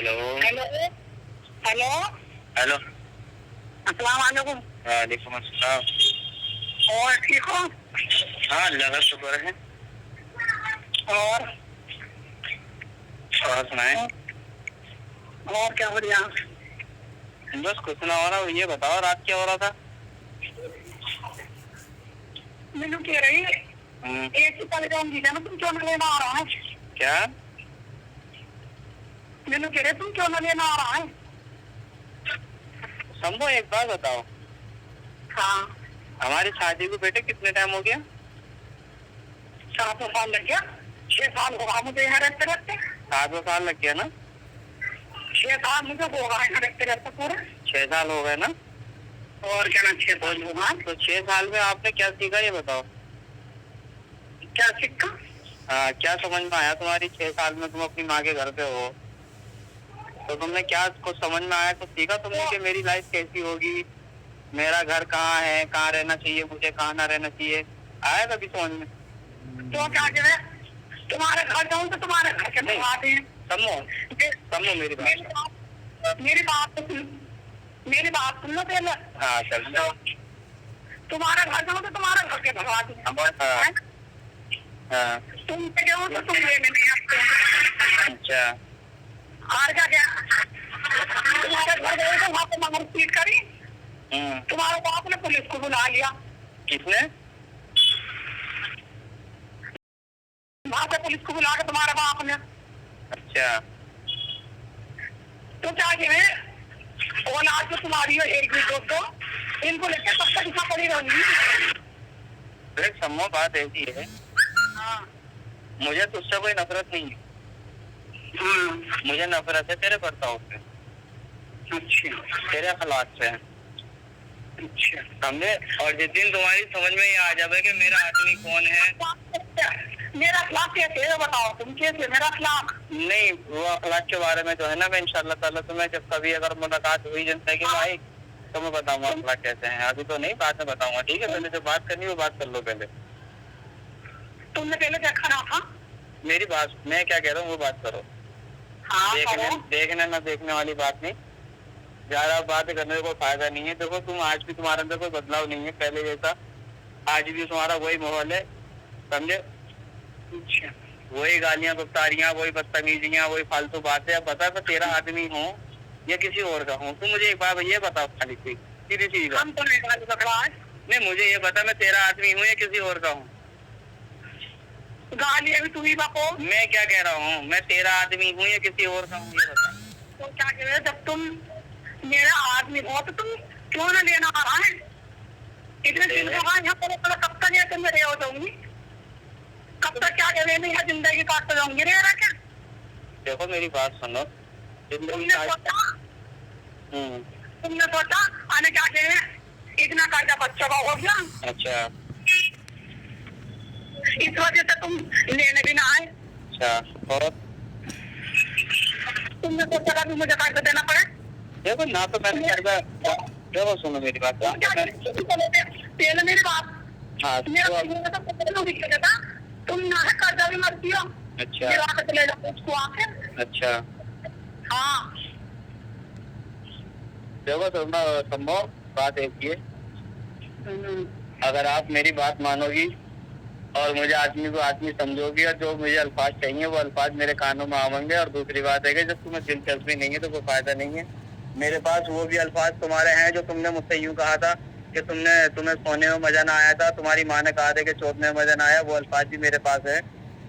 Hello hello hello hello. अस्सलाम वालेकुम। वालेकुम अस्सलाम। और ठीक हो? हाँ, अल्लाह का शुक्र है। और सुनाए। और क्या हो रहा? बस कुछ ना हो रहा। ये बताओ रात क्या हो रहा था? मैंने कह रही एक ही पल जाऊंगी ना, तुम क्यों न लेना आ रहा है? क्या? मैंने कह रहे तुम क्यों न लेना आ रहा है? शंभू, एक बात बताओ। हाँ, हमारी शादी को बेटे कितने टाइम हो गया? 7 साल लग गया। 6 साल होगा मुझे यहाँ रहते रहते। 7 साल लग गया ना? 6 साल मुझे होगा यहाँ रहते रहते पूरे। 6 साल हो गए ना? और क्या ना 6 साल होगा। तो 6 साल में आपने क्या सीखा ये बताओ। क्या सीखा? हाँ, क्या समझ में आया तुम्हारी 6 साल में? तुम अपनी माँ के घर पे हो तो तुमने क्या कुछ समझ में आया? कुछ सीखा तुमने कि मेरी लाइफ कैसी होगी, मेरा घर कहाँ है, कहाँ रहना चाहिए मुझे, कहाँ ना रहना चाहिए? आया कभी समझ में? तो क्या कहे, तुम्हारे घर जाऊँ तो तुम्हारे घर के बात है। समझो मेरी बात सुन लो पहले। हाँ चल। तुम्हारा घर जाऊँ तो तुम्हारे घर के भगवा दूँ। हाँ। तुम पे जाओ तो तुम लेने नहीं आते। अच्छा। और क्या तुम्हारे घर गए तो वहाँ पे मगर पीट करी। तुम्हारे बाप ने पुलिस को बुला लिया। किसने? वहाँ पे पुलिस को बुला के तुम्हारे बाप ने। अच्छा। तो क्या कहे, औलाद जो तुम्हारी हो 1-2 इनको लेकर कब तक दिखा पड़ी रहूंगी। सम्मो, बात ऐसी है। हाँ। मुझे तुझसे कोई नफरत नहीं है। मुझे नफरत है तेरे बर्ताव से। अच्छा। तेरे अखलाक से। अच्छा। समझे? और जिस दिन तुम्हारी समझ में ये आ जाए कि मेरा आदमी कौन है। मेरा अखलाक कैसे है बताओ, तुम कैसे मेरा अखलाक? नहीं, वो अखलाक के बारे में जो है ना, मैं इंशाल्लाह ताला तुम्हें जब कभी अगर मुलाकात हुई जिंदगी में आई तो मैं बताऊंगा अखलाक कैसे हैं। अभी तो नहीं, बाद में बताऊंगा। ठीक है, पहले जो बात करनी है वो बात कर लो पहले। तुमने पहले क्या खाना था? मेरी बात, मैं क्या कह रहा हूँ वो बात करो। हाँ, देखने न देखने वाली बात नहीं। ज्यादा बात करने का कोई फायदा नहीं है। देखो, तुम आज भी, तुम्हारे अंदर कोई बदलाव नहीं है पहले जैसा। आज भी तुम्हारा वही माहौल है। समझे? अच्छा। वही गालियां बकतारियां, वही बदतमीजियां, वही फालतू बातें। अब बता मैं तेरा आदमी हूँ या किसी और का हूँ? तुम मुझे एक बार ये बताओ खाली सी सीधी सी बात। हम तो नहीं गाली पकड़ा है। नहीं, मुझे ये बता मैं तेरा आदमी हूँ या किसी और का हूँ? गाली अभी तुम ही बको। मैं क्या कह रहा हूँ, मैं तेरा आदमी हूँ या किसी और का हूँ ये बता। तो क्या कह रहे, जब तुम मेरा आदमी हो तो तुम क्यों न लेना आ रहा है? इतने दिन होगा यहाँ पर, कब तक यहाँ तुम रह हो जाऊंगी? कब तक क्या कह रहे हैं, जिंदगी काटते जाऊंगी रह रहा क्या? देखो मेरी बात सुनो। तुमने सोचा आने क्या कह रहे, इतना कर्जा बच्चों का हो गया। अच्छा। इस वजह से तुम लेने भी ना आए। अच्छा। और तुमने सोचा कभी मुझे कर्जा देना पड़े? देखो ना, तो मैंने कर्जा, देखो सुनो मेरी बात। पहले मेरी बात। हाँ, तुम ना है कर्जा भी मत दियो। अच्छा। चले जाओ उसको आके। अच्छा। हाँ। देखो संभव बात एक है, अगर आप मेरी बात मानोगी और मुझे आदमी को आदमी समझोगी और जो मुझे अल्फाज चाहिए वो अल्फाज मेरे कानों में आवेंगे। और दूसरी बात है कि जब तुम्हें दिलचस्पी नहीं है तो कोई फायदा नहीं है। मेरे पास वो भी अल्फाज तुम्हारे हैं जो तुमने मुझसे यूं कहा था कि तुम्हें सोने में मजा ना आया था, तुम्हारी माँ ने कहा था कि चौथने में मजा ना आया। वो अल्फाज भी मेरे पास है।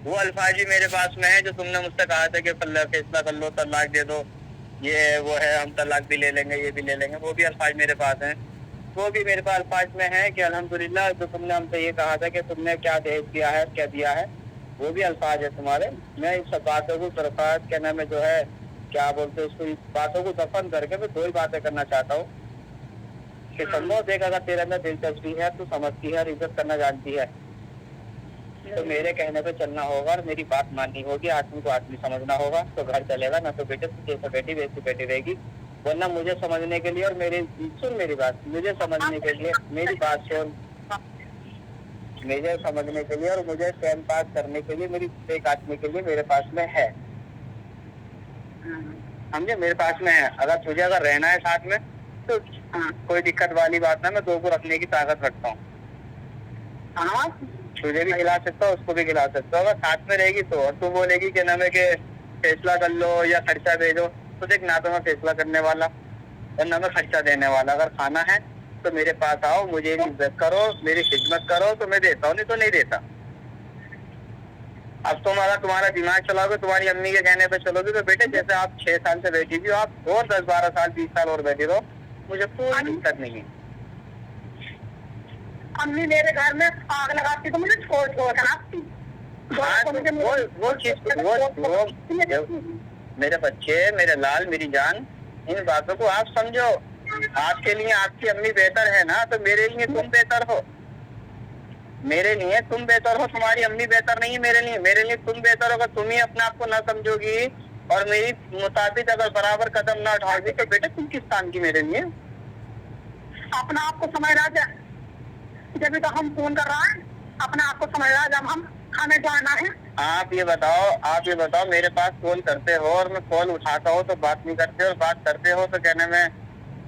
वो अल्फाज भी मेरे पास में है जो तुमने मुझसे कहा था कि फैसला कर लो, तलाक दे दो, ये वो है, हम तलाक भी ले लेंगे, ये भी ले लेंगे। वो भी अल्फाज मेरे पास हैं। वो भी मेरे पास अल्फाज में है कि अल्हम्दुलिल्लाह जो तुमने हमसे ये कहा था कि तुमने क्या दहेज दिया है, क्या दिया है, वो भी अल्फाज है तुम्हारे। मैं इस सब बातों को तरफात के नाम में जो है क्या बोलते उसको, इस बातों को दफन करके मैं 2 ही बातें करना चाहता हूँ कि संभव देख, अगर तेरे अंदर दिलचस्पी है, तू समझती है और इज्जत करना जानती है तो मेरे कहने पे चलना होगा और मेरी बात माननी होगी। आदमी को आदमी समझना होगा तो घर चलेगा, ना तो बेटे तू जैसे बेटी वैसी बेटी रहेगी। वरना मुझे समझने के लिए और सुन मेरी बात, मुझे समझने के लिए मेरी बात सुन, मुझे समझने के लिए और मुझे टाइम पास करने के लिए मेरी एक आदमी के लिए मेरे पास में है। समझे, मेरे पास में है। अगर तुझे अगर रहना है साथ में तो कोई दिक्कत वाली बात ना, मैं 2 को रखने की ताकत रखता हूँ। हाँ, तुझे भी खिला सकता हूँ, उसको भी खिला सकता हूँ, अगर साथ में रहेगी तो। और तू बोलेगी कि ना मैं के फैसला कर लो या खर्चा भेजो, तो देख ना तो मैं फैसला करने वाला और ना मैं खर्चा देने वाला। अगर खाना है तो मेरे पास आओ, मुझे इज्जत करो, मेरी खिदमत करो तो मैं देता हूँ, नहीं तो नहीं देता। अब तुम अगर तुम्हारा दिमाग चलाओगे, तुम्हारी अम्मी के कहने पे चलोगे, तो बेटे जैसे आप 6 साल से बैठी थी, आप और 10-12 साल 20 साल और बैठी रहो, मुझे कोई दिक्कत नहीं है। अम्मी मेरे घर में आग लगाती तो मुझे छोड़ कर आती। हाँ, वो चीज वो मेरे बच्चे, मेरे लाल, मेरी जान, इन बातों को आप समझो। आपके लिए आपकी अम्मी बेहतर है ना, तो मेरे लिए तुम बेहतर हो। मेरे लिए तुम बेहतर हो, तुम्हारी अम्मी बेहतर नहीं है मेरे लिए तुम बेहतर हो। अगर तुम ही अपने आप को ना समझोगी और मेरी मुताबिक अगर बराबर कदम ना उठाओगी, तो बेटे तुम किस काम की मेरे लिए? अपना आप को समझ रहा है, जब तो हम फोन कर रहा है, अपना आप को समझ रहा है, जब हम हमें जाना है। आप ये बताओ मेरे पास कॉल करते हो और मैं कॉल उठाता हूँ तो बात नहीं करते, और बात करते हो तो कहने में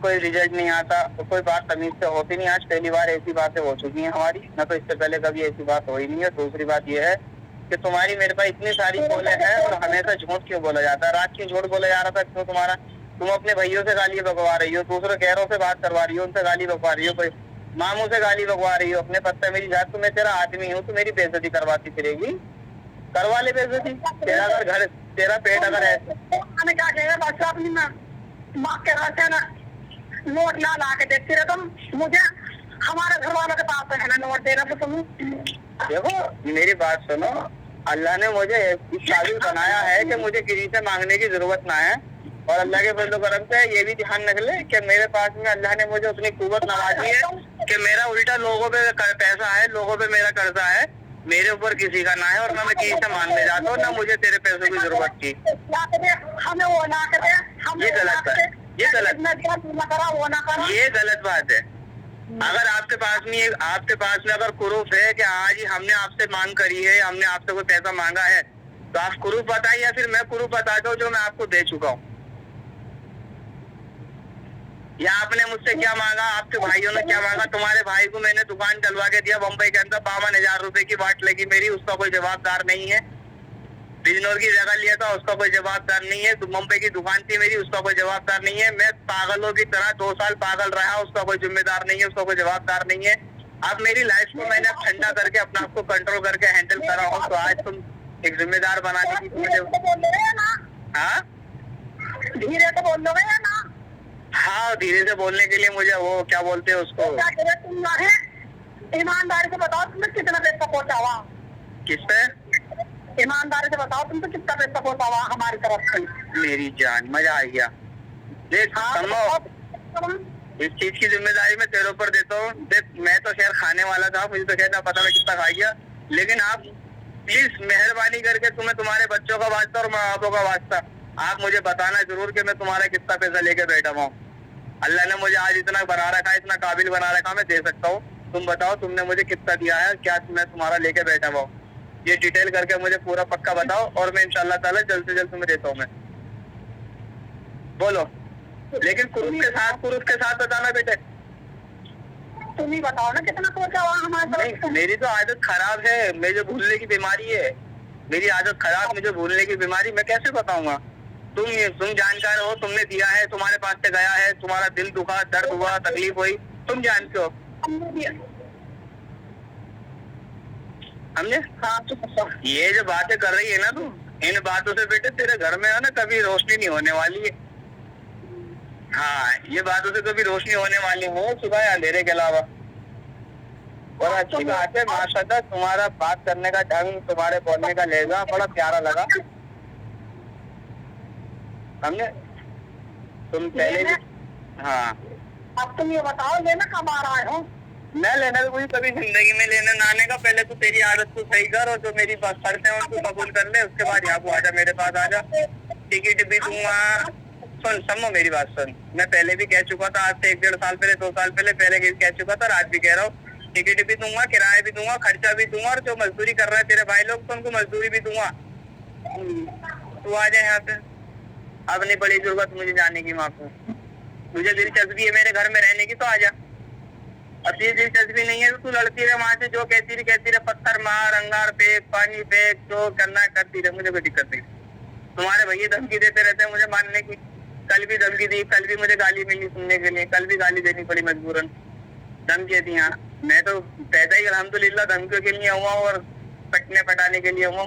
कोई रिजल्ट नहीं आता, तो कोई बात तमीज से होती नहीं। आज पहली बार ऐसी बातें हो चुकी हैं हमारी, ना तो इससे पहले कभी ऐसी बात हो ही नहीं है। दूसरी बात ये है कि तुम्हारी मेरे पास इतनी सारी कॉलें हैं और हमेशा झूठ क्यों बोला जाता है? रात क्यों झूठ बोला जा रहा था क्यों तुम्हारा? तुम अपने भैयों से गाली बकवा रही हो, दूसरे गैरों से बात करवा रही हो, उनसे गाली बकवा रही हो, कोई मामू से गाली बकवा रही हो, अपने पत्ते मेरी जात, तो मैं तेरा आदमी हूँ, तो मेरी बेइज्जती करवाती फिरेगी, करवा ले बेइज्जती। तेरा अगर घर, तेरा पेट अगर है, हमें क्या कहेगा बच्चा अपनी माँ के घर से ना नोट ला के देखती रहे तुम। मुझे हमारे घर वालों के पास है ना नोट देना, तो तुम देखो मेरी बात सुनो। अल्लाह ने मुझे इस काबिल बनाया है कि मुझे किसी से मांगने की जरूरत ना है, और अल्लाह के फजल करम से ये भी ध्यान रख ले कि मेरे पास में अल्लाह ने मुझे उतनी कुव्वत नवाजी है कि मेरा उल्टा लोगों पे पैसा है, लोगों पे मेरा कर्जा है, मेरे ऊपर किसी का ना है, और ना मैं किसी से मांगने जाता हूँ, ना मुझे तेरे पैसों की जरूरत थी। हमें वो ना करे, ये गलत है, ये गलत बात है। अगर आपके पास में अगर प्रूफ है कि हाँ जी हमने आपसे मांग करी है, हमने आपसे कोई पैसा मांगा है, तो आप प्रूफ बताइए, या फिर मैं प्रूफ बताता हूँ जो मैं आपको दे चुका हूँ। या आपने मुझसे क्या मांगा, आपके भाइयों ने क्या मांगा? तुम्हारे भाई को मैंने दुकान डलवा के दिया बम्बई के अंदर, 52,000 रुपए की बाट लगी मेरी, उसका कोई जवाबदार नहीं है। बिजनौर की जगह लिया था, उसका कोई जवाबदार नहीं है। मुंबई की दुकान थी मेरी, उसका कोई जवाबदार नहीं है। मैं पागलों की तरह 2 साल पागल रहा, उसका कोई जिम्मेदार नहीं है, उसका कोई जवाबदार नहीं है। अब मेरी लाइफ को मैंने अब ठंडा करके अपने आप को कंट्रोल करके हैंडल करा हूँ, तो आज तुम एक जिम्मेदार बनाने की मुझे, हाँ धीरे से बोल दोगे या ना? हाँ, धीरे से बोलने के लिए मुझे वो क्या बोलते हैं उसको, तुम ईमानदारी से बताओ तुमने कितना पैसा पहुँचा हुआ? किस पे? ईमानदारी से बताओ तुमको कितना पैसा पहुँचा हुआ हमारी तरफ से? मेरी जान, मजा आ गया। देख इस चीज की जिम्मेदारी मैं तेरे ऊपर देता हूँ। देख मैं तो खैर खाने वाला था, मुझे तो कहना पता मैं कितना खा गया, लेकिन आप प्लीज मेहरबानी करके, तुम्हें तुम्हारे बच्चों का वास्ता और माँ बापों का वास्ता, आप मुझे बताना जरूर कि मैं तुम्हारा कितना पैसा लेके बैठा हुआ हूँ। अल्लाह ने मुझे आज इतना बना रखा है, इतना काबिल बना रखा, मैं दे सकता हूँ। तुम बताओ तुमने मुझे कितना दिया है, क्या मैं तुम्हारा लेके बैठा हुआ हूँ, ये डिटेल करके मुझे पूरा पक्का बताओ, और मैं इंशाल्लाह ताला जल्द से जल्द तुम्हें देता हूँ मैं। बोलो, लेकिन प्रूफ के साथ बताना बेटे। तुम ही बताओ ना कितना पहुँचा हुआ हमारे तरफ से? मेरी तो आदत खराब है, मुझे भूलने की बीमारी है, मेरी आदत खराब, मुझे भूलने की बीमारी, मैं कैसे बताऊंगा? तुम जानकार हो, तुमने दिया है, तुम्हारे पास से गया है, तुम्हारा दिल दुखा, दर्द हुआ, तकलीफ हुई, तुम जानते हो। हमने ये जो बातें कर रही है ना तू, इन बातों से बेटे तेरे घर में है ना कभी रोशनी नहीं होने वाली है। हाँ, ये बातों से कभी रोशनी होने वाली है सुबह अंधेरे के अलावा। और अच्छी बात है माशाल्लाह, तुम्हारा बात करने का ढंग, तुम्हारे बोलने का लहजा बड़ा प्यारा लगा। हमने तुम पहले भी, हाँ अब तुम ये बताओ लेना कब आ रहा हो? मैं लेना तो मुझे कभी जिंदगी में लेने ना आने का, पहले तो तेरी आदत को सही कर, और जो मेरी बात शर्तें हैं उनको कबूल कर ले, उसके बाद यहाँ को आजा, मेरे पास आजा, टिकट भी दूंगा। सुनो मेरी बात सुन, मैं पहले भी कह चुका था, आज से 1-1.5 साल पहले, 2 साल पहले भी कह चुका था, आज भी कह रहा हूँ, टिकट भी दूंगा, किराया भी दूंगा, खर्चा भी दूंगा, और जो मजदूरी कर रहा है तेरे भाई लोग, तो उनको मजदूरी भी दूंगा। तू आ जाए यहाँ पे। अब नहीं पड़ी जरूरत मुझे जाने की वहाँ को। मुझे दिलचस्पी है मेरे घर में रहने की तो आ जा। अब ये दिलचस्पी नहीं है तो तू लड़ती रहे वहाँ से, जो कहती रहे, पत्थर मार, अंगार फेंक, पानी फेंक, जो करना करती रहे, मुझे कोई दिक्कत नहीं। तुम्हारे भैया धमकी देते रहते हैं मुझे मारने की। कल भी धमकी दी, कल भी मुझे गाली मिली सुनने के लिए, कल भी गाली देनी पड़ी मजबूरन, धमकी दी। हाँ, मैं तो पैदा ही अल्हम्दुलिल्लाह धमकियों के लिए हुआ और पटने पटाने के लिए हुआ।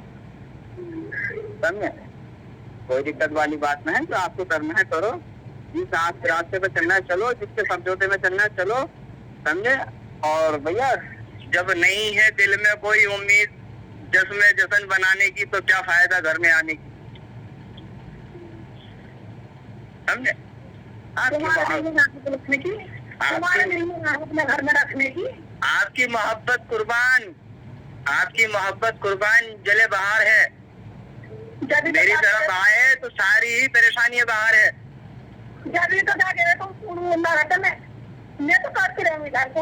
समझे? कोई दिक्कत वाली बात नहीं है, जो आपको करना है करो, जिस रास्ते पे चलना है चलो, जिसके समझौते में चलना है चलो, समझे? और भैया जब नहीं है दिल में कोई उम्मीद जश्न जश्न बनाने की तो क्या फायदा घर में आने की, समझे? घर में रखने की आपकी मोहब्बत कुर्बान, आपकी मोहब्बत कुर्बान जले बहार है। मेरी तरफ आए तो सारी ही परेशानियां बाहर है। जब तो जाके मैं तो करती रहूंगी घर को।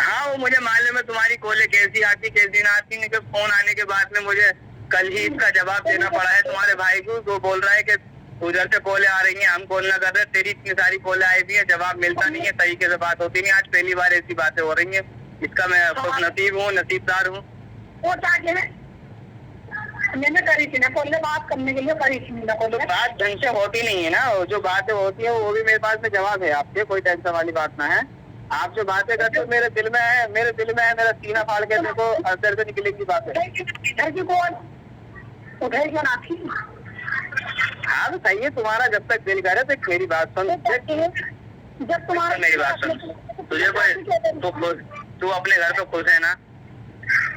हाँ, वो मुझे मालूम है तुम्हारी कॉलें कैसी आती कैसी ना आती। नहीं, फोन आने के बाद में मुझे कल ही इसका जवाब देना पड़ा है तुम्हारे भाई को। वो बोल रहा है कि उधर से कॉलें आ रही हैं, हम कॉल ना कर रहे, तेरी इतनी सारी कॉलें आई भी है, जवाब मिलता नहीं है, तरीके से बात होती नहीं। आज पहली बार ऐसी बातें हो रही है। इसका मैं खुश नसीब हूँ, नसीबदार हूँ। वो जाके मैंने करी थी ना कॉल, बात करने के लिए करी थी ना कॉल। बात ढंग से होती नहीं है ना, जो बातें होती है वो भी मेरे पास में जवाब है आपके, कोई टेंशन वाली बात ना है। आप जो बातें करते हो मेरे दिल में है, मेरे दिल में है, मेरा सीना फाड़ के देखो अंदर से निकलेगी बातें। हाँ तो सही है, तुम्हारा जब तक दिल करे तो मेरी बात सुन। जब तुम्हारा मेरी बात सुन, तुझे कोई तू अपने घर पे खुश है ना?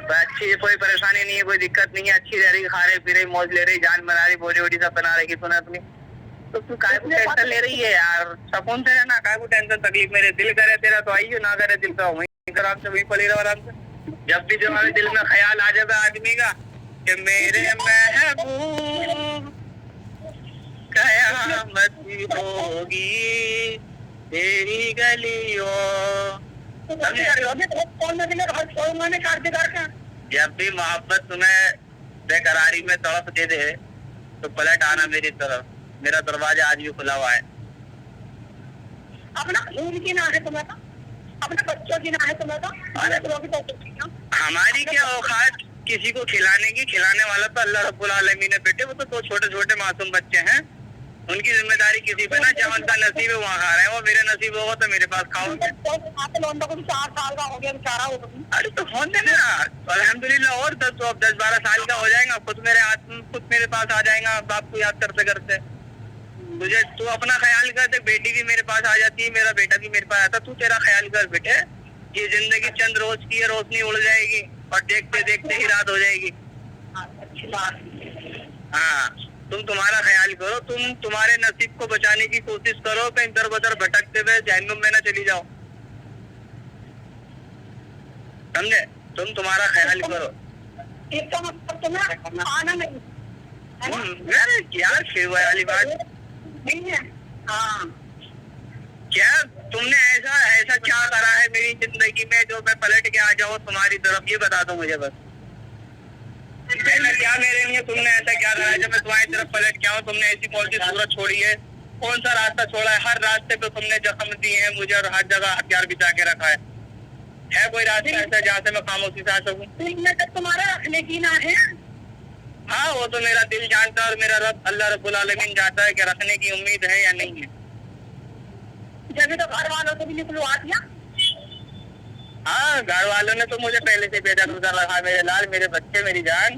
तो अच्छी, कोई परेशानी नहीं है, कोई दिक्कत नहीं है, अच्छी रह रही, खा रही पी रही, मौज ले रही, जान बना रही, बॉडी वोडी सब बना रही तूने अपनी। तो तू काय को टेंशन ले रही है यार? सुकून से रहना, काय को टेंशन तकलीफ। मेरे दिल करे तेरा तो आइयो, ना करे दिल का वहीं आराम से वहीं पड़ी रहो आराम से। जब भी तुम्हारे दिल में ख्याल आ जाता आदमी का कि मेरे महबूब कयामत होगी तेरी गलियों। जब भी मोहब्बत तुम्हें बेकरारी में तड़प दे दे तो पलट आना मेरी तरफ, मेरा दरवाजा आज भी खुला हुआ है। अपना खून की ना है तुम्हें तो, अपने बच्चों की ना है तुम्हें तो, हमारी क्या औकात किसी को खिलाने की? खिलाने वाला तो अल्लाह रब्बुल आलमीन है बेटे। वो तो छोटे छोटे मासूम बच्चे हैं, उनकी जिम्मेदारी किसी पे ना। जब उनका नसीब है वहाँ खा रहे हैं, वो मेरे नसीब होगा तो मेरे पास खाओगे। 4 साल का हो गया बेचारा। अरे तो फोन देना अल्हम्दुलिल्लाह, और 10-12 साल का हो जाएगा, खुद मेरे हाथ खुद मेरे पास आ जाएगा बाप को याद करते करते। तुझे तू अपना ख्याल कर, देख बेटी भी मेरे पास आ जाती है, मेरा बेटा भी मेरे पास आता। तू तेरा ख्याल कर बेटे, ये जिंदगी चंद रोज की है, रोशनी उड़ जाएगी और देखते देखते ही रात हो जाएगी। अच्छी बात। हाँ, तुम तुम्हारा ख्याल करो, तुम तुम्हारे नसीब को बचाने की कोशिश करो, कहीं दर बदर भटकते हुए जहन्नुम में ना चली जाओ, समझे? तुम तुम्हारा ख्याल करो। इसका मतलब तुम्हें आना नहीं यार सेवा वाली बात नहीं है। हाँ, क्या तुमने ऐसा क्या करा है मेरी जिंदगी में जो मैं पलट के आ जाऊँ तुम्हारी तरफ? ये बता दो मुझे बस। मैंने क्या मेरे लिए तुमने ऐसा क्या करा है जब मैं तुम्हारी तरफ पलट के आऊँ? तुमने ऐसी कौन सी सूरत छोड़ी है? कौन सा रास्ता छोड़ा है? हर रास्ते पे तुमने जख्म दिए हैं मुझे और हर जगह हथियार बिछा के रखा है कोई रास्ता ऐसा जहाँ से मैं खामोशी से आ सकूँ? तुम्हारा रखने की ना है। हाँ, वो तो मेरा दिल जानता है और मेरा रब अल्लाह रब्बुल आलमीन जानता है कि रखने की उम्मीद है या नहीं है। जब तो घर वालों को भी निकलवा दिया। हाँ, घर वालों ने तो मुझे पहले से बेदखल कर रखा, मेरे लाल, मेरे बच्चे, मेरी जान।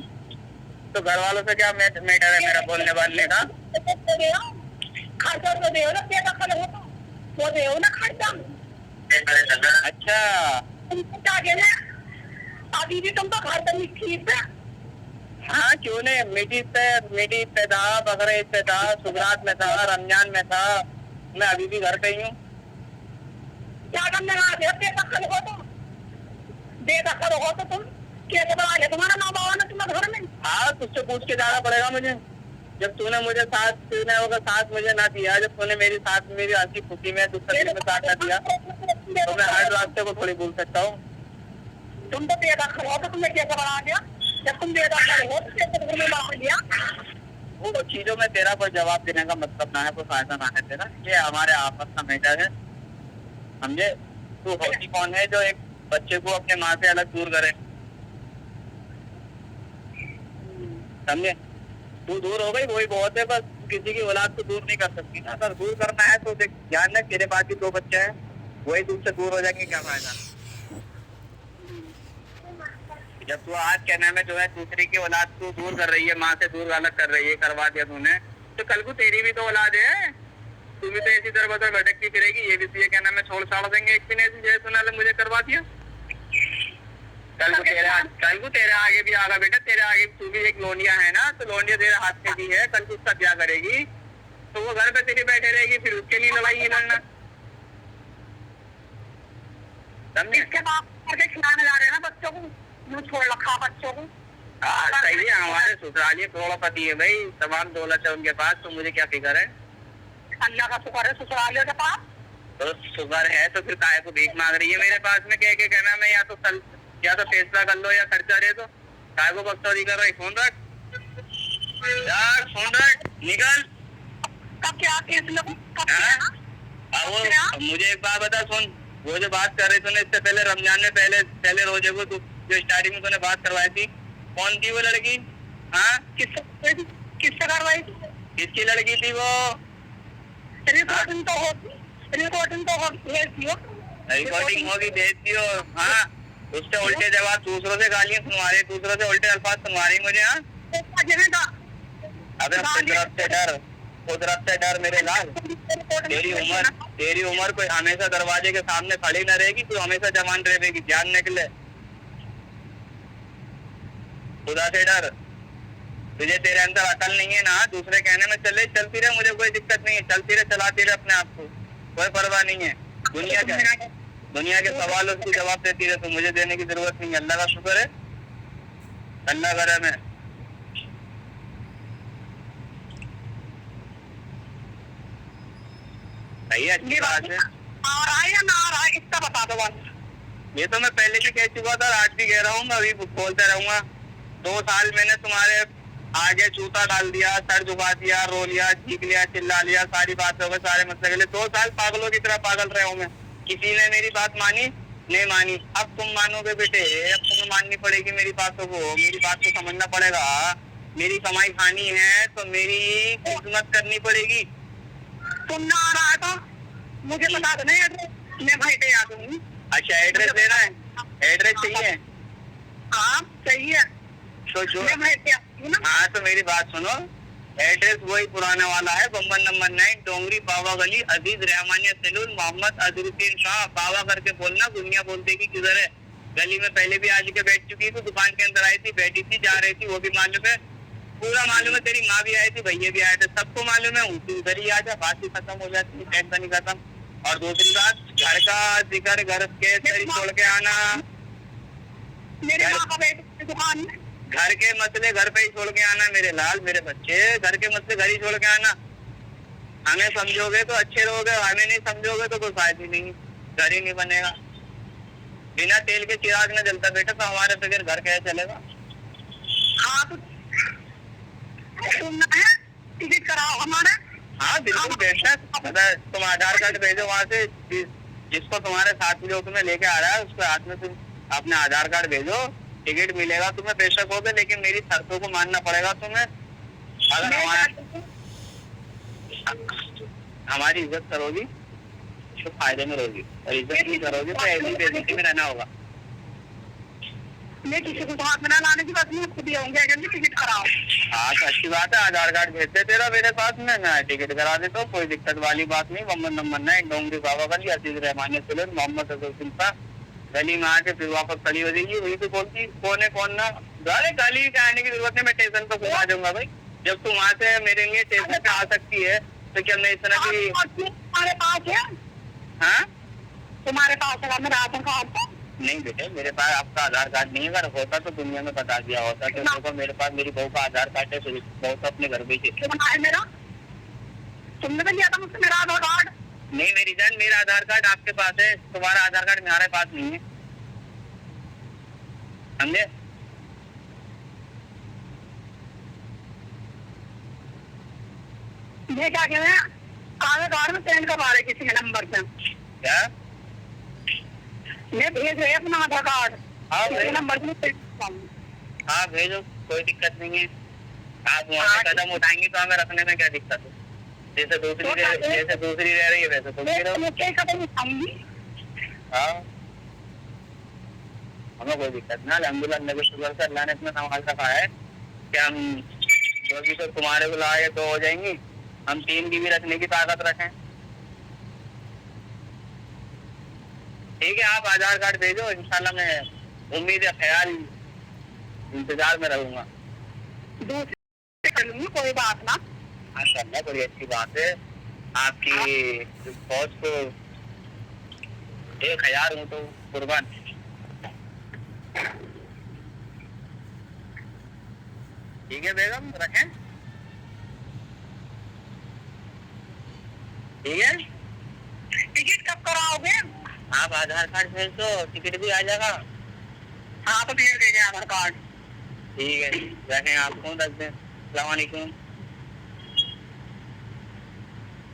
तो घर वालों से क्या मैटर है मेरा बोलने वालने का? खर्चा तो दे ना, बेदखल हो तो वो दे ना खर्चा। अच्छा, अभी भी तुम तो घर पर ठीक है। हाँ क्यों नहीं, मीठी पे था, बकरे ईद पे था, सुबरात में था, रमजान में था, मैं अभी भी घर पे ही हूँ। क्या करने लगा? बेदखल हो तो तुम कैसे बना ले? तुम्हारा माँ बाबा ने तुम्हें घर में। हाँ, तुझसे पूछ के जाना पड़ेगा मुझे। जब तूने मुझे साथ मुझे ना दिया, जब तूने मेरी हंसी खुशी में दुख तकलीफ में साथ ना दिया, तो मैं हर रास्ते को थोड़ी भूल सकता हूँ। तुम तो बेदखल हो तो तुम्हें कैसे बना दिया? जब तुम बेदखल हो तो कैसे घर में बाहर दिया? वो चीजों में तेरा कोई जवाब देने का मतलब ना है, कोई फायदा ना है तेरा। ये हमारे आपस का मैटर है, समझे? तू होती कौन है जो एक बच्चे को अपने माँ से अलग दूर करे, समझे? तू दूर हो गई वही बहुत है, बस किसी की औलाद को दूर नहीं कर सकती ना। अगर दूर करना है तो देख, ध्यान रख, तेरे पास भी 2 बच्चे हैं, वही तुझसे दूर हो जाएंगे, क्या फायदा? जब तू आज क्या नाम है जो है दूसरी की औलाद को दूर कर रही है, माँ से दूर अलग कर रही है, करवा दिया तूने, तो कल को तेरी भी तो औलाद है, तू भी तो इसी तरह बदर भटकती फिरेगी। ये भी तुझे क्या नाम है छोड़ छाड़ देंगे एक दिन ऐसी, जैसे तूने मुझे करवा दिया। कल को तेरे आगे भी आगा बेटा, तेरे आगे तू भी एक लोनिया है ना, तो लोनिया तेरे हाथ में भी है। कल को उसका क्या करेगी तो वो घर पे तेरी बैठे रहेगी, फिर उसके लिए लड़ाई ही लड़ना, समझे? इसके बाप करके खिलाने जा रहे हैं ना बच्चों को, मुँह छोड़ रखा बच्चों को। सही है, हमारे ससुराली करोड़पति है भाई, तमाम दौलत है उनके पास, तो मुझे क्या फिक्र है? अल्लाह का शुक्र है ससुरालियों के पास। तो शुगर है तो फिर काहे को भीख मांग रही है मेरे पास में? कह के कहना मैं या तो फैसला कर लो या खर्चा दे दो, काहे को बकचोदी कर रही? फोन रख यार, फोन रख, निकल। कब क्या केस लोग अब वो मुझे एक बात बता, सुन, वो जो बात कर रही तूने इससे पहले रमजान में पहले रोजे को तू जो स्टार्टिंग में तूने बात करवाई थी, कौन थी वो लड़की? हाँ, किससे करवाई थी? किसकी लड़की थी वो? रिकॉर्डिंग तो होगी, भेज दियो। रिकॉर्डिंग होगी, भेज दियो। हाँ, उससे उल्टे जवाब, दूसरों से गालियां सुनवा रही, दूसरों से उल्टे अल्फाज सुनवा रही मुझे। हाँ, अबे कुदरत से डर मेरे लाल। तेरी उम्र कोई हमेशा दरवाजे के सामने खड़ी न रहेगी, तू हमेशा जवान रहेगी, ध्यान निकले। खुदा से डर, तुझे तेरे अंदर अकल नहीं है ना, दूसरे कहने में चलती रहे, मुझे कोई दिक्कत नहीं है, चलती रहे, चलाती रहे अपने आप को, कोई परवाह नहीं है। दुनिया के सवालों को जवाब देती रहे, तो मुझे देने की जरूरत नहीं है। अल्लाह का शुक्र है, अल्लाह करम है। सही है, अच्छी बात है। आ रहा है या ना आ रहा है इतना बता दो बस। ये तो मैं पहले भी कह चुका था, आज भी कह रहा हूँ, अभी बोलते रहूंगा। 2 साल मैंने तुम्हारे आगे जूता डाल दिया, सर झुका दिया, रो लिया, चीख लिया, चिल्ला लिया, सारी बातें हो गई, सारे मसले के लिए 2 साल पागलों की तरह पागल रहा हूँ मैं। किसी ने मेरी बात मानी नहीं मानी, अब तुम मानोगे बेटे, अब तुम्हें माननी पड़ेगी मेरी बातों को, मेरी बात को समझना पड़ेगा। मेरी कमाई खानी है तो मेरी खिदमत करनी पड़ेगी। सुनना आ रहा है तो मुझे बता देना, मैं भाई पे आ दूंगी। अच्छा, एड्रेस लेना है? एड्रेस चाहिए? हाँ चाहिए तो जो ना। हाँ, तो मेरी बात सुनो, एड्रेस वही पुराना वाला है, बम्बन नंबर 9, डोंगरी, बाबा गली, अजीज रहमानिया सैलून, मोहम्मद अजरुद्दीन शाह। बाबा करके बोलना, दुनिया बोलते कि किधर है। गली में पहले भी आज के बैठ चुकी थी, दुकान के अंदर आई थी, बैठी थी, जा रही थी, वो भी मालूम है, पूरा मालूम है। तेरी माँ भी आई थी, भैया भी आए थे, सबको मालूम है। उधर ही आ जा, बात ही खत्म हो जाती है, टेंशन ही खत्म। और दूसरी बात, घर का जिक्र घर के छोड़ के आना, मेरे माँ का बैठ दुकान में, घर के मसले घर पे ही छोड़ के आना मेरे लाल, मेरे बच्चे, घर के मसले घर ही छोड़ के आना। हमें समझोगे तो अच्छे रहोगे, हमें नहीं समझोगे तो कोई फायदा नहीं, घर ही नहीं बनेगा। बिना तेल के चिराग न जलता बेटा, तो हमारे बगैर घर कैसे चलेगा? हाँ, तो सुनना है, टिकट कराओ हमारा। हाँ बिल्कुल बेटा, तुम आधार कार्ड भेजो वहाँ से, जिसको तुम्हारे साथ में जो तुम्हें लेके आ रहा है उसके हाथ में तुम अपना आधार कार्ड भेजो, टिकट मिलेगा तुम्हें, बेशक होगा, लेकिन मेरी शर्तों को मानना पड़ेगा तुम्हें। अगर हमारी इज्जत करोगी तो फायदे में रहोगी, और इज्जत नहीं करोगी तो ऐसी बेइज्जती में रहना होगा। मैं किसी को हाथ में ना लाने की बात नहीं, खुद ही आऊंगी, अगर टिकट कराओ। हाँ तो अच्छी बात है, आधार कार्ड भेजते तेरा मेरे पास में, मैं टिकट करा देता हूँ, कोई दिक्कत वाली बात नहीं। बम्बन नंबर 9, डोंगरी, बाबा गली, अजीज रहमानिया सैलून, मोहम्मद अजरुद्दीन शाह। गली में आके फिर वापस खड़ी हो जाएगी, वही तो बोलती कौन है कौन ना। अरे गली के आने की जरूरत नहीं, मैं स्टेशन पे खुद आ जाऊंगा भाई। जब तुम वहाँ से मेरे लिए स्टेशन पे आ सकती है तो क्या मैं इतना की तुम्हारे पास है? हाँ, तुम्हारे पास है मेरा आधार कार्ड? नहीं बेटे, मेरे पास आपका आधार कार्ड नहीं है, अगर होता तो दुनिया में बता दिया होता। तो देखो मेरे पास मेरी बहू का आधार कार्ड है, बहू तो अपने घर पे ही है मेरा। तुमने तो लिया था मुझसे मेरा आधार कार्ड? नहीं मेरी जान, मेरा आधार कार्ड आपके पास है, तुम्हारा आधार कार्ड मेरे पास नहीं है, समझे? ये क्या कह रहे हैं, आधार कार्ड में पेन करवा रहे किसी के नंबर पे। क्या? ये भेज रहे अपना आधार कार्ड, हाँ किसी भाई, नंबर पे। हाँ भेजो, कोई दिक्कत नहीं है। आप वहाँ से कदम उठाएंगे तो हमें रखने में क्या दिक्कत है? जैसे दूसरी रह रही है वैसे तुम भी रहो। क्या कदम उठाऊंगी? हाँ, हमें कोई दिक्कत ना। अल्हम्दुलिल्लाह, अल्लाह के शुक्र से अल्लाह ने इतना संभाल रखा है कि हम जो भी तो तुम्हारे को लाए तो हो जाएंगी, हम 3 की भी रखने की ताकत रखें। ठीक है, आप आधार कार्ड भेजो, इंशाल्लाह मैं उम्मीद है ख्याल इंतजार में रहूंगा। दूसरे कर लूंगी, कोई बात ना। माशाल्लाह, बड़ी अच्छी बात है। आपकी फौज को एक हजार हूँ तो कुर्बान। ठीक है बेगम, रखें? ठीक है, टिकट कब कराओगे? आप आधार कार्ड भेज दो, टिकट भी आ जाएगा। हाँ तो भेज दीजिए आधार कार्ड। ठीक है, रखें, आप फोन रख दें। अस्सलाम वालेकुम।